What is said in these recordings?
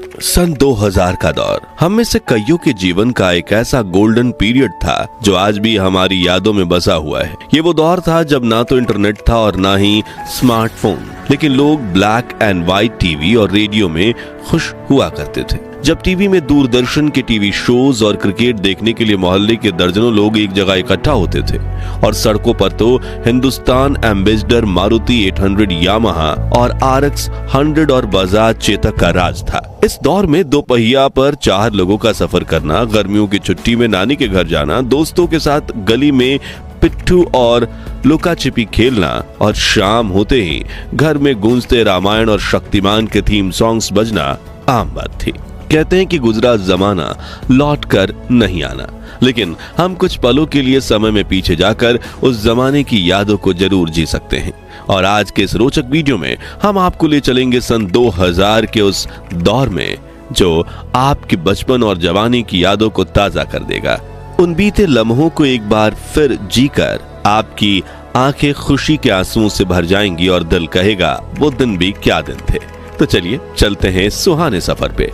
सन 2000 का दौर हम में से कईयों के जीवन का एक ऐसा गोल्डन पीरियड था जो आज भी हमारी यादों में बसा हुआ है। ये वो दौर था जब ना तो इंटरनेट था और ना ही स्मार्टफोन, लेकिन लोग ब्लैक एंड व्हाइट टीवी और रेडियो में खुश हुआ करते थे। जब टीवी में दूरदर्शन के टीवी शोज और क्रिकेट देखने के लिए मोहल्ले के दर्जनों लोग एक जगह इकट्ठा होते थे और सड़कों पर तो हिंदुस्तान एम्बेसडर, मारुति 800 यामाहा और RX 100 और बजाज चेतक का राज था। इस दौर में दो पहिया पर 4 लोगों का सफर करना, गर्मियों की छुट्टी में नानी के घर जाना, दोस्तों के साथ गली में पिट्ठू और लुका छिपी खेलना और शाम होते ही घर में गूंजते रामायण और शक्तिमान के थीम सॉन्ग्स बजना आम बात थी। कहते हैं कि गुजरा जमाना लौट कर नहीं आना, लेकिन हम कुछ पलों के लिए समय में पीछे जाकर उस जमाने की यादों को जरूर जी सकते हैं। और आज के इस रोचक वीडियो में हम आपको ले चलेंगे सन 2000 के उस दौर में जो आपके बचपन और जवानी की यादों को ताजा कर देगा। उन बीते लम्हों को एक बार फिर जीकर आपकी आंखें खुशी के आंसुओं से भर जाएंगी और दिल कहेगा वो दिन भी क्या दिन थे। तो चलिए चलते हैं सुहाने सफर पे।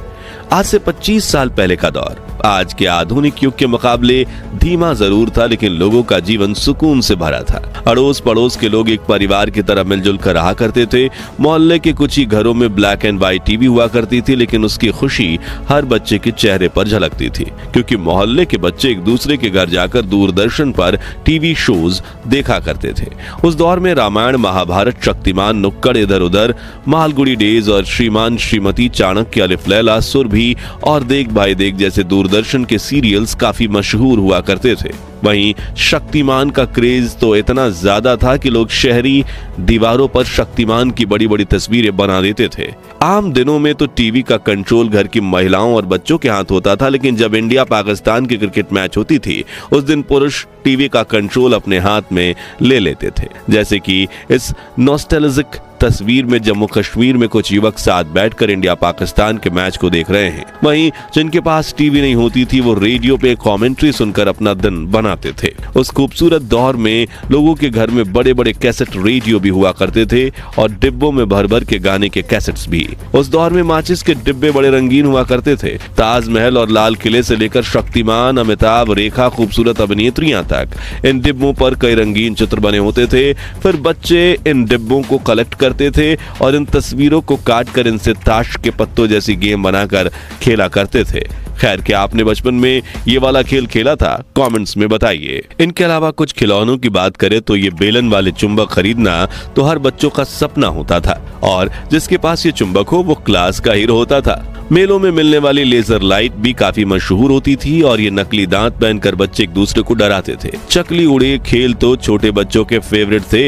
आज से 25 साल पहले का दौर आज के आधुनिक युग के मुकाबले धीमा जरूर था, लेकिन लोगों का जीवन सुकून से भरा था। अड़ोस पड़ोस के लोग एक परिवार की तरह मिलजुल कर रहा करते थे। मोहल्ले के कुछ ही घरों में ब्लैक एंड व्हाइट टीवी हुआ करती थी, लेकिन उसकी खुशी हर बच्चे के चेहरे पर झलकती थी, क्योंकि मोहल्ले के बच्चे एक दूसरे के घर जाकर दूरदर्शन पर टीवी शोज देखा करते थे। उस दौर में रामायण, महाभारत, शक्तिमान, नुक्कड़ इधर उधर, मालगुड़ी डेज और श्रीमान श्रीमती, चाणक्य, अलिफ लैला, सुरभि और देख भाई देख जैसे दूरदर्शन के सीरियल्स काफी मशहूर हुआ करते थे। वहीं शक्तिमान का क्रेज तो इतना ज्यादा था कि लोग शहरी दीवारों पर शक्तिमान की बड़ी बड़ी तस्वीरें बना देते थे। आम दिनों में तो टीवी का कंट्रोल घर की महिलाओं और बच्चों के हाथ होता था, लेकिन जब इंडिया पाकिस्तान की क्रिकेट मैच होती थी उस दिन पुरुष टीवी का कंट्रोल अपने हाथ में ले लेते थे। जैसे कि इस नॉस्टैल्जिक तस्वीर में जम्मू कश्मीर में कुछ युवक साथ बैठकर इंडिया पाकिस्तान के मैच को देख रहे हैं। वहीं जिनके पास टीवी नहीं होती थी वो रेडियो पे कमेंट्री सुनकर अपना दिन बनाते थे। उस खूबसूरत दौर में लोगों के घर में बड़े बड़े कैसेट रेडियो भी हुआ करते थे और डिब्बों में भर भर के गाने के कैसेट्स भी। उस दौर में माचिस के डिब्बे बड़े रंगीन हुआ करते थे। ताजमहल और लाल किले से लेकर शक्तिमान, अमिताभ, रेखा, खूबसूरत अभिनेत्रियां तक इन डिब्बों पर कई रंगीन चित्र बने होते थे। फिर बच्चे इन डिब्बों को कलेक्ट करते थे और इन तस्वीरों को काट कर इनसे ताश के पत्तों जैसी गेम बनाकर खेला करते थे। खैर, क्या आपने बचपन में ये वाला खेल खेला था? कमेंट्स में बताइए। इनके अलावा कुछ खिलौनों की बात करें तो ये बेलन वाले चुंबक खरीदना तो हर बच्चों का सपना होता था और जिसके पास ये चुंबक हो वो क्लास का हीरो होता था। मेलों में मिलने वाली लेजर लाइट भी काफी मशहूर होती थी और ये नकली दांत पहनकर बच्चे एक दूसरे को डराते थे। चकली उड़े खेल तो छोटे बच्चों के फेवरेट थे।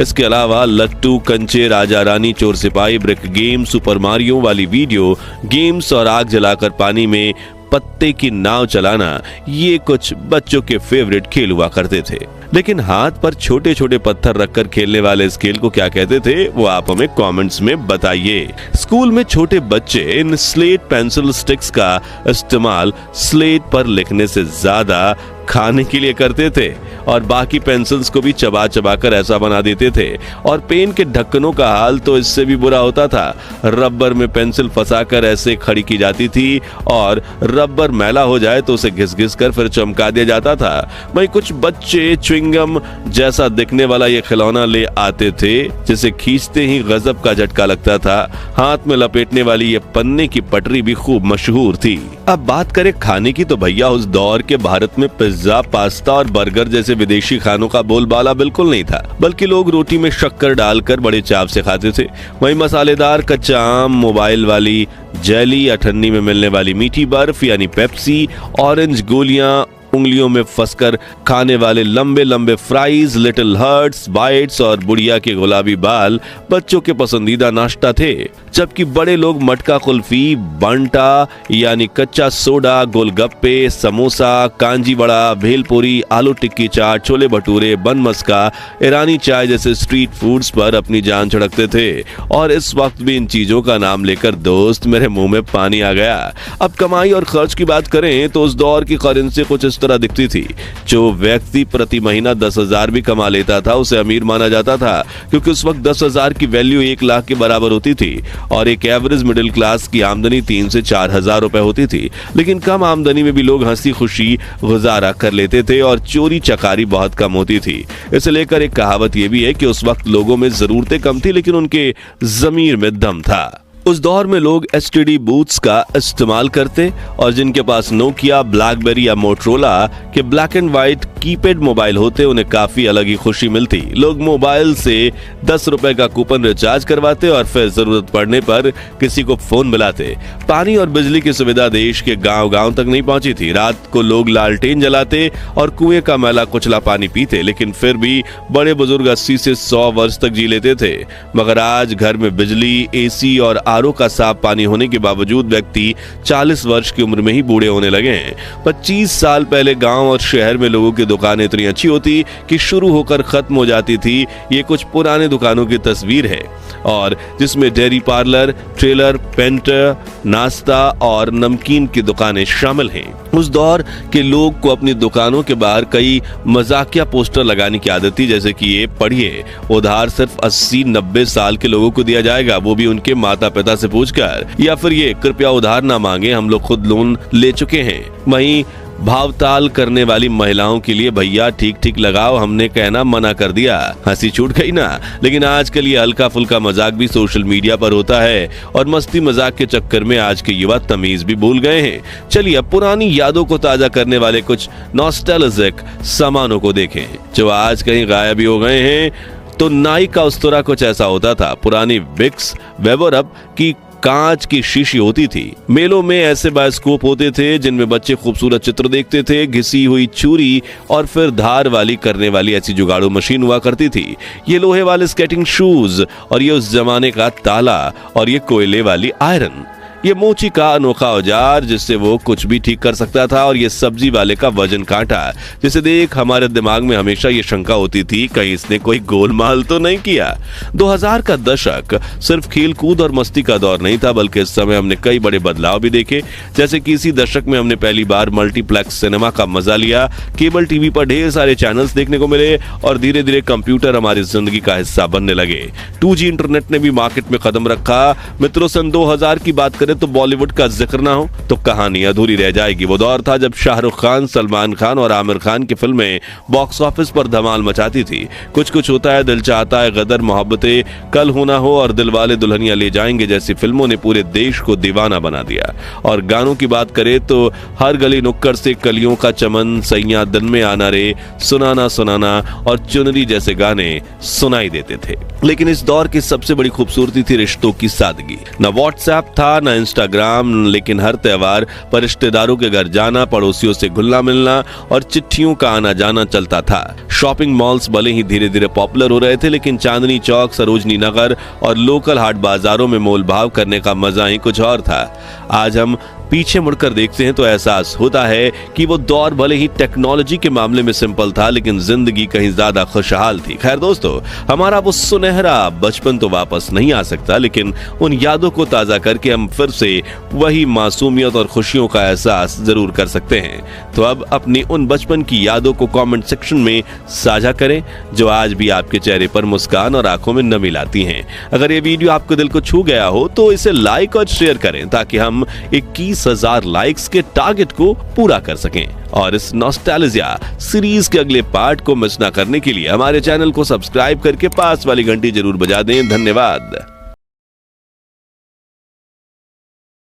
इसके अलावा लट्टू, कंचे, राजा रानी, चोर सिपाही, ब्रिक गेम, सुपर मारियो वाली वीडियो गेम्स और आग जलाकर पानी में पत्ते की नाव चलाना, ये कुछ बच्चों के फेवरेट खेल हुआ करते थे। लेकिन हाथ पर छोटे छोटे पत्थर रखकर खेलने वाले इस खेल को क्या कहते थे वो आप हमें कमेंट्स में बताइए। स्कूल में छोटे बच्चे इन स्लेट पेंसिल स्टिक्स का इस्तेमाल स्लेट पर लिखने से ज्यादा खाने के लिए करते थे और बाकी पेंसिल्स को भी चबा चबा कर ऐसा बना देते थे। और पेन के ढक्कनों का हाल तो इससे भी बुरा होता था। रबर में पेंसिल फंसाकर ऐसे खड़ी की जाती थी और रबर मैला हो जाए तो उसे घिस घिस कर फिर चमका दिया जाता था। वहीं कुछ बच्चे च्युइंगम जैसा दिखने वाला ये खिलौना ले आते थे जिसे खींचते ही गजब का झटका लगता था। हाथ में लपेटने वाली ये पन्ने की पटरी भी खूब मशहूर थी। अब बात करें खाने की तो भैया उस दौर के भारत में पिज्जा, पास्ता और बर्गर जैसे विदेशी खानों का बोलबाला बिल्कुल नहीं था, बल्कि लोग रोटी में शक्कर डालकर बड़े चाव से खाते थे। वहीं मसालेदार कच्चा आम, मोबाइल वाली जेली, अठन्नी में मिलने वाली मीठी बर्फ यानी पेप्सी, ऑरेंज गोलियां, उंगलियों में फंसकर खाने वाले लंबे लंबे फ्राइज, लिटिल हर्ट्स, बाइट्स और बुढ़िया के गुलाबी बाल बच्चों के पसंदीदा नाश्ता थे। जबकि बड़े लोग मटका कुल्फी, बंटा यानी कच्चा सोडा, गोलगप्पे, समोसा, कांजी वड़ा, भेलपुरी, आलू टिक्की चाट, छोले भटूरे, बन मस्का, ईरानी चाय जैसे स्ट्रीट फूड्स पर अपनी जान छिड़कते थे। और इस वक्त भी इन चीजों का नाम लेकर दोस्त मेरे मुंह में पानी आ गया। अब कमाई और खर्च की बात करें तो उस दौर की करेंसी कुछ इस उस तरह दिखती थी। जो व्यक्ति प्रति महीना 10,000 भी कमा लेता था उसे अमीर माना जाता था, क्योंकि उस वक्त 10,000 की वैल्यू 1 लाख के बराबर होती थी और एक एवरेज मिडिल क्लास की आमदनी 3 से 4 हजार रुपए होती थी। लेकिन कम आमदनी में भी लोग हंसी खुशी गुजारा कर लेते थे और चोरी चकारी बहुत कम होती थी। इसे लेकर एक कहावत यह भी है कि उस वक्त लोगों में जरूरतें कम थी लेकिन उनके ज़मीर में दम था। उस दौर में लोग एसटीडी बूथ्स का इस्तेमाल करते और जिनके पास नोकिया, ब्लैकबेरी या मोटरोला के black and white keypad mobile होते उन्हें काफी अलग ही खुशी मिलती। लोग मोबाइल से 10 रुपए का कूपन रिचार्ज करवाते और फिर जरूरत पड़ने पर किसी को फोन मिलाते। पानी और बिजली की सुविधा देश के गांव-गांव तक नहीं पहुंची थी। रात को लोग लालटेन जलाते और कुएं का मैला कुचला पानी पीते, लेकिन फिर भी बड़े बुजुर्ग 80 से 100 वर्ष तक जी लेते थे। मगर आज घर में बिजली, एसी और आरओ का साफ पानी होने के बावजूद व्यक्ति 40 वर्ष की उम्र में ही बूढ़े होने लगे हैं। 25 साल पहले गांव और शहर में लोगों की दुकानें इतनी अच्छी होती कि शुरू होकर खत्म हो जाती थी। ये कुछ पुराने दुकानों की तस्वीर है और जिसमें डेयरी पार्लर, ट्रेलर, पेंटर, नाश्ता और नमकीन की दुकानें शामिल हैं। उस दौर के लोग को अपनी दुकानों के बाहर कई मजाकिया पोस्टर लगाने की आदत थी, जैसे कि ये पढ़िए, उधार सिर्फ 80-90 साल के लोगों को दिया जाएगा, वो भी उनके माता पिता से पूछकर, या फिर ये कृपया उधार ना मांगे, हम लोग खुद लोन ले चुके हैं। वहीं भावताल करने वाली महिलाओं के लिए, भैया ठीक ठीक लगाओ, हमने कहना मना कर दिया। हंसी छूट गई ना। लेकिन आजकल ये हल्का फुल्का मजाक भी सोशल मीडिया पर होता है और मस्ती मजाक के चक्कर में आज के युवा तमीज भी भूल गए हैं। चलिए अब पुरानी यादों को ताजा करने वाले कुछ नॉस्टैल्जिक सामानों को देखें जो आज कहीं गायब भी हो गए हैं। तो नाई का उस्तरा कुछ ऐसा होता था। पुरानी विक्स वेबरअप की कांच की शीशी होती थी। मेलों में ऐसे बायोस्कोप होते थे जिनमें बच्चे खूबसूरत चित्र देखते थे। घिसी हुई छुरी और फिर धार वाली करने वाली ऐसी जुगाड़ू मशीन हुआ करती थी। ये लोहे वाले स्केटिंग शूज और ये उस जमाने का ताला और ये कोयले वाली आयरन। ये मोची का अनोखा औजार जिससे वो कुछ भी ठीक कर सकता था और ये सब्जी वाले का वजन कांटा जिसे देख हमारे दिमाग में हमेशा ये शंका होती थी कहीं इसने कोई गोलमाल तो नहीं किया। 2000 का दशक सिर्फ खेल कूद और मस्ती का दौर नहीं था, बल्कि इस समय हमने कई बड़े बदलाव भी देखे। जैसे कि इसी दशक में हमने पहली बार मल्टीप्लेक्स सिनेमा का मजा लिया। केबल टीवी पर ढेर सारे चैनल्स देखने को मिले और धीरे धीरे कंप्यूटर हमारी जिंदगी का हिस्सा बनने लगे। 2G इंटरनेट ने भी मार्केट में कदम रखा। मित्रों, सन 2000 की बात तो बॉलीवुड का जिक्र ना हो तो कहानी अधूरी रह जाएगी। वो दौर था जब शाहरुख खान, सलमान खान और आमिर खान की फिल्में बॉक्स ऑफिस पर धमाल मचाती थी। कुछ कुछ होता है, दिल चाहता है, गदर, मोहब्बतें, कल हो ना हो और दिलवाले दुल्हनिया ले जाएंगे जैसी फिल्मों ने पूरे देश को दीवाना बना दिया। और गानों की बात करें तो हर गली नुक्कड़ से कलियों का चमन, सैया दिन में आना रे, सुनाना सुनाना और चुनरी जैसे गाने सुनाई देते थे। लेकिन इस दौर की सबसे बड़ी खूबसूरती थी रिश्तों की सादगी। न व्हाट्सएप था, न इंस्टाग्राम, लेकिन हर त्योहार पर रिश्तेदारों के घर जाना, पड़ोसियों से घुलना मिलना और चिट्ठियों का आना जाना चलता था। शॉपिंग मॉल्स भले ही धीरे धीरे पॉपुलर हो रहे थे, लेकिन चांदनी चौक, सरोजनी नगर और लोकल हाट बाजारों में मोल भाव करने का मजा ही कुछ और था। आज हम पीछे मुड़कर देखते हैं तो एहसास होता है कि वो दौर भले ही टेक्नोलॉजी के मामले में सिंपल था, लेकिन जिंदगी कहीं ज्यादा खुशहाल थी। खैर दोस्तों, हमारा वो सुनहरा बचपन तो वापस नहीं आ सकता, लेकिन उन यादों को ताजा करके हम फिर से वही मासूमियत और खुशियों का एहसास जरूर कर सकते हैं। तो अब अपनी उन बचपन की यादों को कमेंट सेक्शन में साझा करें जो आज भी आपके चेहरे पर मुस्कान और आंखों में नमी लाती हैं। अगर ये वीडियो आपके दिल को छू गया हो तो इसे लाइक और शेयर करें ताकि हम 21,000 लाइक्स के टारगेट को पूरा कर सकें। और इस नॉस्टैल्जिया सीरीज के अगले पार्ट को मिस ना करने के लिए हमारे चैनल को सब्सक्राइब करके पास वाली घंटी जरूर बजा दें। धन्यवाद।